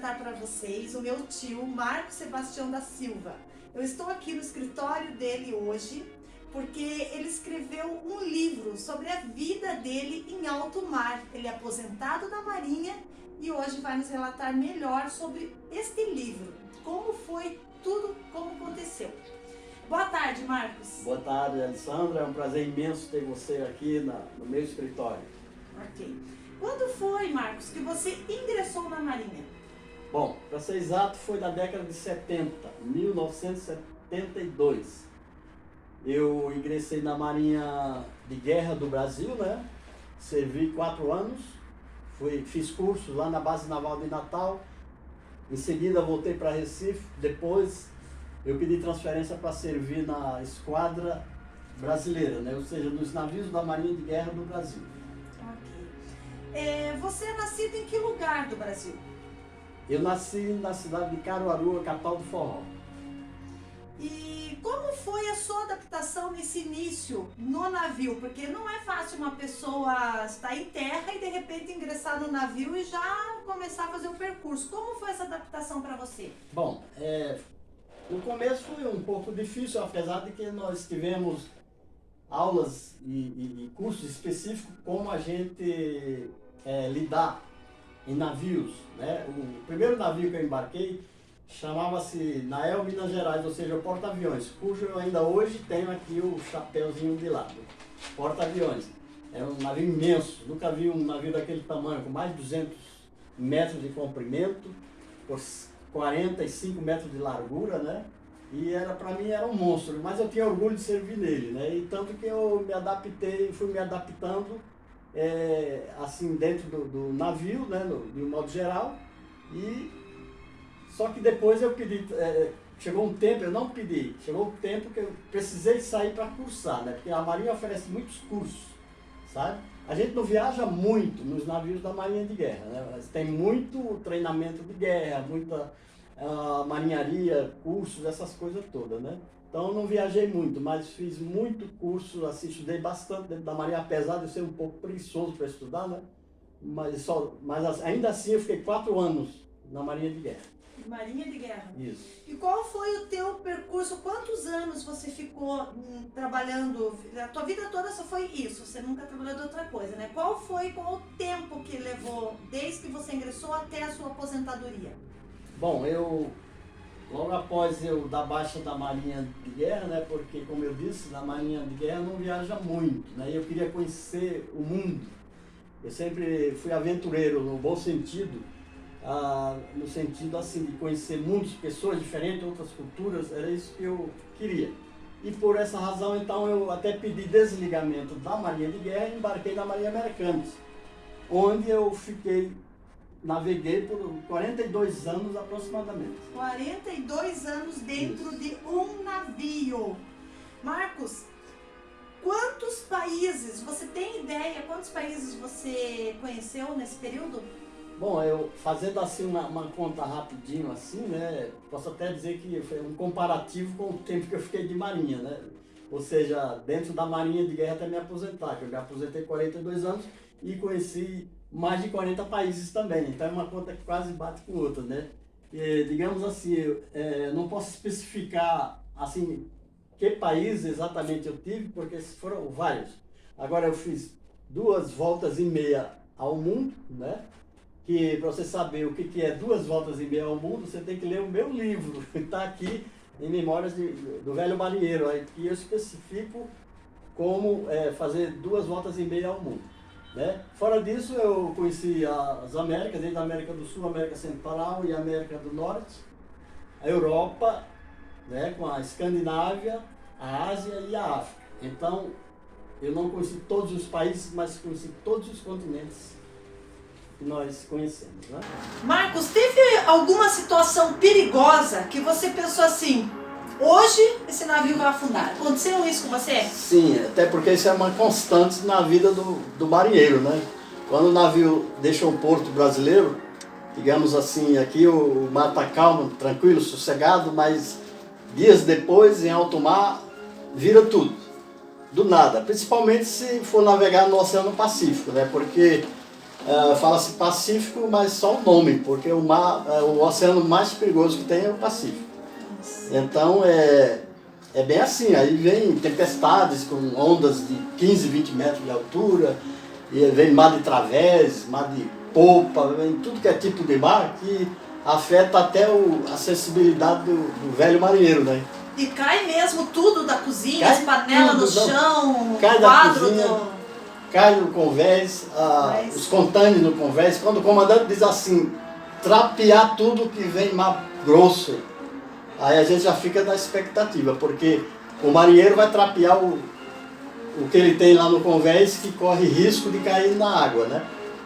apresentar para vocês o meu tio, Marcos Sebastião da Silva. Eu estou aqui no escritório dele hoje porque ele escreveu um livro sobre a vida dele em alto mar. Ele é aposentado da Marinha e hoje vai nos relatar melhor sobre este livro, como foi tudo, como aconteceu. Boa tarde, Marcos. Boa tarde, Alessandra. É um prazer imenso ter você aqui no meu escritório. Ok. Quando foi, Marcos, que você ingressou na Marinha? Bom, para ser exato, foi na década de 70, 1972. Eu ingressei na Marinha de Guerra do Brasil, né? Servi 4 anos, fiz curso lá na Base Naval de Natal. Em seguida voltei para Recife. Depois eu pedi transferência para servir na Esquadra Brasileira, né? Ou seja, nos navios da Marinha de Guerra do Brasil. Ok. Você é nascido em que lugar do Brasil? Eu nasci na cidade de Caruaru, capital do forró. E como foi a sua adaptação nesse início no navio? Porque não é fácil uma pessoa estar em terra e de repente ingressar no navio e já começar a fazer o percurso. Como foi essa adaptação para você? Bom, no começo foi um pouco difícil, apesar de que nós tivemos aulas e cursos específicos como a gente lidar em navios, né? O primeiro navio que eu embarquei chamava-se Nael Minas Gerais, ou seja, o porta-aviões, cujo eu ainda hoje tenho aqui o chapéuzinho de lado. Porta-aviões. É um navio imenso, nunca vi um navio daquele tamanho, com mais de 200 metros de comprimento, por 45 metros de largura, né? E para mim era um monstro, mas eu tinha orgulho de servir nele, né? E tanto que eu me adaptei, fui me adaptando assim dentro do navio, né? De um modo geral. E só que depois eu pedi, chegou um tempo, eu não pedi, chegou um tempo que eu precisei sair para cursar, né? Porque a Marinha oferece muitos cursos, sabe? A gente não viaja muito nos navios da Marinha de Guerra, né? Mas tem muito treinamento de guerra, muita marinharia, cursos, essas coisas todas, né? Então eu não viajei muito, mas fiz muito curso, assim, estudei bastante dentro da Marinha, apesar de eu ser um pouco preguiçoso para estudar, né? Mas ainda assim eu fiquei 4 anos na Marinha de Guerra. Marinha de Guerra. Isso. E qual foi o teu percurso? Quantos anos você ficou trabalhando? A tua vida toda só foi isso, você nunca trabalhou de outra coisa, né? Qual o tempo que levou desde que você ingressou até a sua aposentadoria? Bom, logo após eu dar baixa da Marinha de Guerra, né? Porque, como eu disse, na Marinha de Guerra não viaja muito, né? Eu queria conhecer o mundo. Eu sempre fui aventureiro, no bom sentido. No sentido assim de conhecer mundos, pessoas diferentes, outras culturas, era isso que eu queria. E por essa razão, então, eu até pedi desligamento da Marinha de Guerra e embarquei na Marinha Mercante, onde eu naveguei por 42 anos aproximadamente. 42 anos dentro de um navio. Marcos, quantos países, você tem ideia, quantos países você conheceu nesse período? Bom, eu fazendo assim uma conta rapidinho assim, né, posso até dizer que foi um comparativo com o tempo que eu fiquei de marinha, né? Ou seja, dentro da Marinha de Guerra até me aposentar, que eu me aposentei 42 anos e conheci mais de 40 países também, então é uma conta que quase bate com outra, né? E, digamos assim, não posso especificar assim que país exatamente eu tive, porque foram vários. Agora eu fiz 2 voltas e meia ao mundo, né? Que para você saber o que é 2 voltas e meia ao mundo, você tem que ler o meu livro, que está aqui em Memórias do Velho Marinheiro, aí que eu especifico como fazer 2 voltas e meia ao mundo, né? Fora disso, eu conheci as Américas, desde a América do Sul, América Central e América do Norte, a Europa, né, com a Escandinávia, a Ásia e a África. Então, eu não conheci todos os países, mas conheci todos os continentes que nós conhecemos, né? Marcos, teve alguma situação perigosa que você pensou assim, hoje esse navio vai afundar? Aconteceu isso com você? Sim, até porque isso é uma constante na vida do marinheiro, né? Quando o navio deixa o porto brasileiro, digamos assim, aqui o mar está calmo, tranquilo, sossegado, mas dias depois, em alto mar, vira tudo, do nada. Principalmente se for navegar no Oceano Pacífico, né? Porque fala-se Pacífico, mas só o nome, porque o oceano mais perigoso que tem é o Pacífico. Então é bem assim, aí vem tempestades com ondas de 15, 20 metros de altura, e vem mar de través, mar de popa, vem tudo que é tipo de mar que afeta até a sensibilidade do velho marinheiro, né? E cai mesmo tudo da cozinha, Cai as panelas no tudo, não. chão, Cai o da quadro cozinha. do... Cai no convés, os contâneos no convés, quando o comandante diz assim, trapear tudo que vem mar grosso, aí a gente já fica na expectativa, porque o marinheiro vai trapear o que ele tem lá no convés que corre risco de cair na água, né?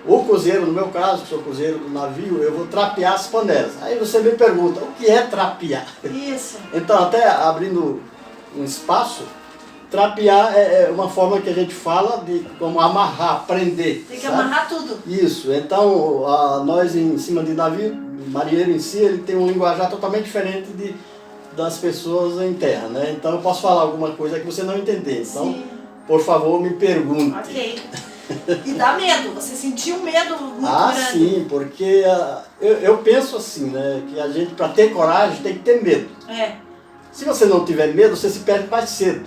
O cozeiro, no meu caso, que sou cozeiro do navio, eu vou trapear as panelas. Aí você me pergunta, o que é trapear? Isso. Então, até abrindo um espaço, trapear é uma forma que a gente fala de como amarrar, prender. Tem que sabe? amarrar tudo. Isso. Então, nós em cima de navio, o marinheiro em si, ele tem um linguajar totalmente diferente das pessoas em terra, né? Então, eu posso falar alguma coisa que você não entender. Então, Sim. por favor, me pergunte. Ok. E dá medo, você sentiu medo muito grande. Sim, porque eu penso assim, né? Que a gente, para ter coragem, tem que ter medo. É. Se você não tiver medo, você se perde mais cedo.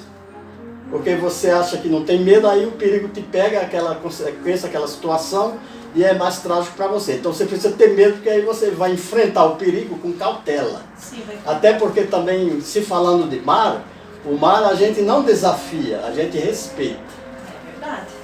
Porque você acha que não tem medo, aí o perigo te pega, aquela consequência, aquela situação, e é mais trágico para você. Então você precisa ter medo, porque aí você vai enfrentar o perigo com cautela. Sim, vai. Até porque também, se falando de mar, o mar a gente não desafia, a gente respeita. É verdade.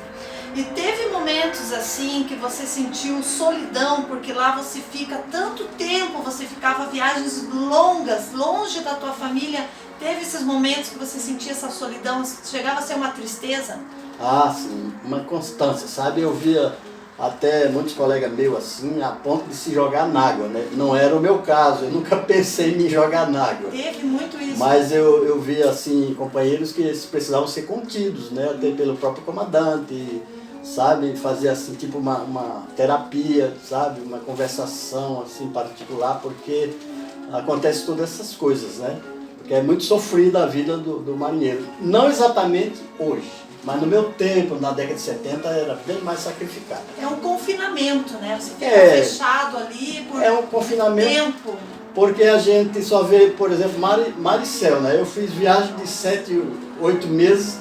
E teve momentos assim que você sentiu solidão, porque lá você fica tanto tempo, você ficava viagens longas, longe da tua família. Teve esses momentos que você sentia essa solidão, chegava a ser uma tristeza? Ah, sim, uma constância, sabe? Eu via até muitos colegas meus assim, a ponto de se jogar na água, né? Não era o meu caso, eu nunca pensei em me jogar na água. Teve muito isso. Mas eu via assim, companheiros que precisavam ser contidos, né? Até pelo próprio comandante, sabe? Fazer assim, tipo uma terapia, sabe? Uma conversação assim particular, porque acontece todas essas coisas, né? Porque é muito sofrida a vida do marinheiro. Não exatamente hoje, mas no meu tempo, na década de 70, era bem mais sacrificado. É um confinamento, né? Você fica fechado ali por um confinamento, tempo. Porque a gente só vê, por exemplo, mar e céu, né? Eu fiz viagem de 7, 8 meses,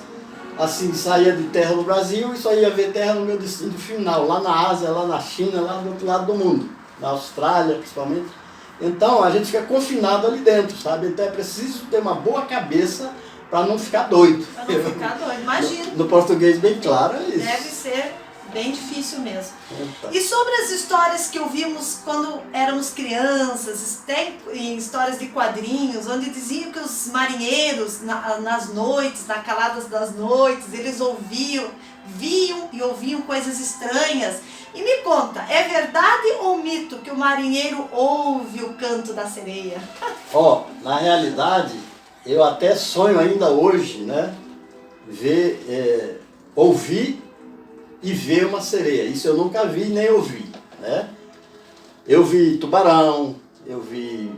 assim, saía de terra no Brasil e só ia ver terra no meu destino final, lá na Ásia, lá na China, lá do outro lado do mundo, na Austrália principalmente. Então a gente fica confinado ali dentro, sabe? Então é preciso ter uma boa cabeça para não ficar doido. Para não ficar doido, imagina. No português bem claro é isso. Deve ser bem difícil mesmo. Então. E sobre as histórias que ouvimos quando éramos crianças, tem histórias de quadrinhos, onde diziam que os marinheiros, nas noites, na calada das noites, eles viam e ouviam coisas estranhas. E me conta, é verdade ou mito que o marinheiro ouve o canto da sereia? Na realidade, eu até sonho ainda hoje, né? Ouvir e ver uma sereia. Isso eu nunca vi nem ouvi, né? Eu vi tubarão, eu vi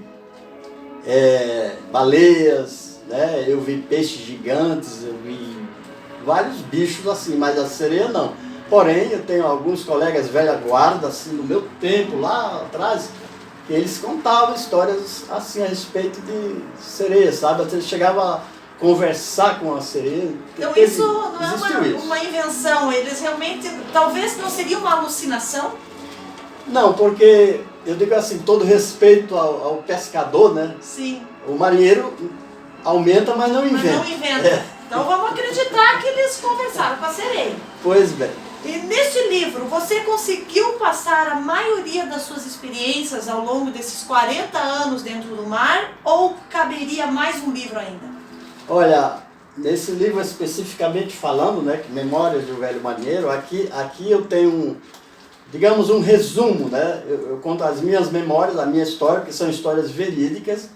baleias, né? Eu vi peixes gigantes, eu vi vários bichos assim, mas a sereia não. Porém, eu tenho alguns colegas velha guarda, assim, no meu tempo, lá atrás, que eles contavam histórias assim a respeito de sereia, sabe? Até chegava a conversar com a sereia. Então isso não é uma invenção, eles realmente, talvez não seria uma alucinação? Não, porque eu digo assim, todo respeito ao pescador, né? Sim. O marinheiro aumenta, mas não inventa. Mas não inventa. Então vamos acreditar que eles conversaram com a sereia. Pois bem. E neste livro, você conseguiu passar a maioria das suas experiências ao longo desses 40 anos dentro do mar, ou caberia mais um livro ainda? Olha, nesse livro especificamente falando, né, que Memórias do Velho Marinheiro, aqui eu tenho, digamos, um resumo, né? Eu conto as minhas memórias, a minha história, que são histórias verídicas,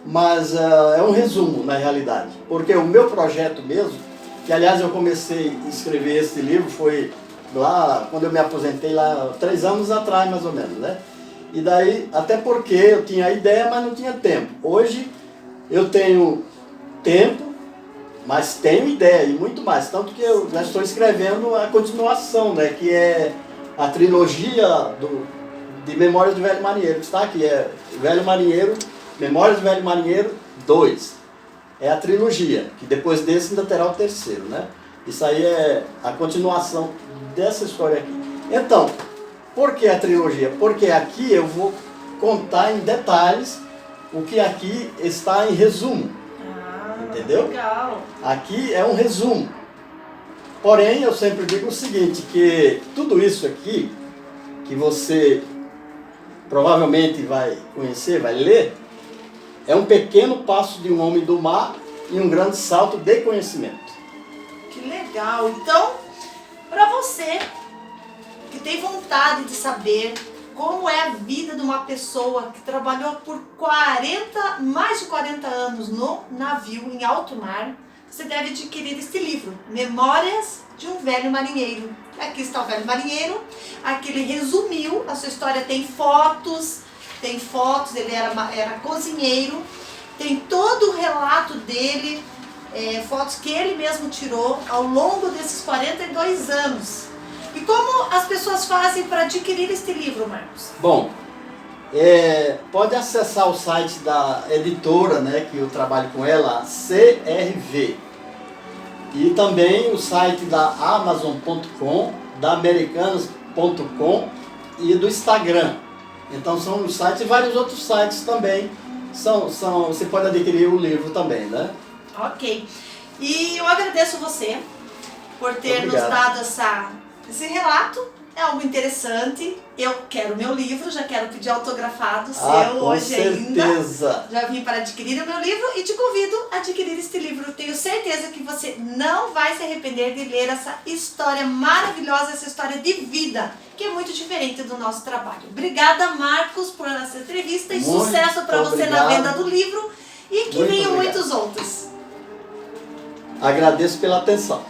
mas é um resumo na realidade. Porque o meu projeto mesmo, que aliás eu comecei a escrever esse livro, foi lá quando eu me aposentei, lá 3 anos atrás mais ou menos, né? E daí, até porque eu tinha a ideia, mas não tinha tempo. Hoje eu tenho tempo, mas tenho ideia e muito mais. Tanto que eu já estou escrevendo a continuação, né? Que é a trilogia de Memórias do Velho Marinheiro, que está aqui, é Velho Marinheiro, Memórias do Velho Marinheiro 2. É a trilogia, que depois desse ainda terá o terceiro, né? Isso aí é a continuação dessa história aqui. Então, por que a trilogia? Porque aqui eu vou contar em detalhes o que aqui está em resumo. Entendeu? Legal. Aqui é um resumo. Porém, eu sempre digo o seguinte, que tudo isso aqui, que você provavelmente vai conhecer, vai ler, é um pequeno passo de um homem do mar e um grande salto de conhecimento. Que legal. Então, para você que tem vontade de saber como é a vida de uma pessoa que trabalhou por mais de 40 anos no navio em alto mar, você deve adquirir este livro, Memórias de um Velho Marinheiro. Aqui está o Velho Marinheiro, aqui ele resumiu, a sua história tem fotos, ele era cozinheiro, tem todo o relato dele, fotos que ele mesmo tirou ao longo desses 42 anos. E como as pessoas fazem para adquirir este livro, Marcos? Bom, pode acessar o site da editora, né, que eu trabalho com ela, CRV. E também o site da Amazon.com, da Americanas.com e do Instagram. Então são os sites e vários outros sites também. Você pode adquirir o livro também, né? Ok. E eu agradeço você por ter nos dado esse relato. É algo interessante. Eu quero meu livro, já quero pedir autografado seu hoje ainda. Já vim para adquirir o meu livro e te convido a adquirir este livro. Tenho certeza que você não vai se arrepender de ler essa história maravilhosa, essa história de vida, que é muito diferente do nosso trabalho. Obrigada, Marcos, por essa entrevista e sucesso para você na venda do livro e que venham muitos outros. Agradeço pela atenção.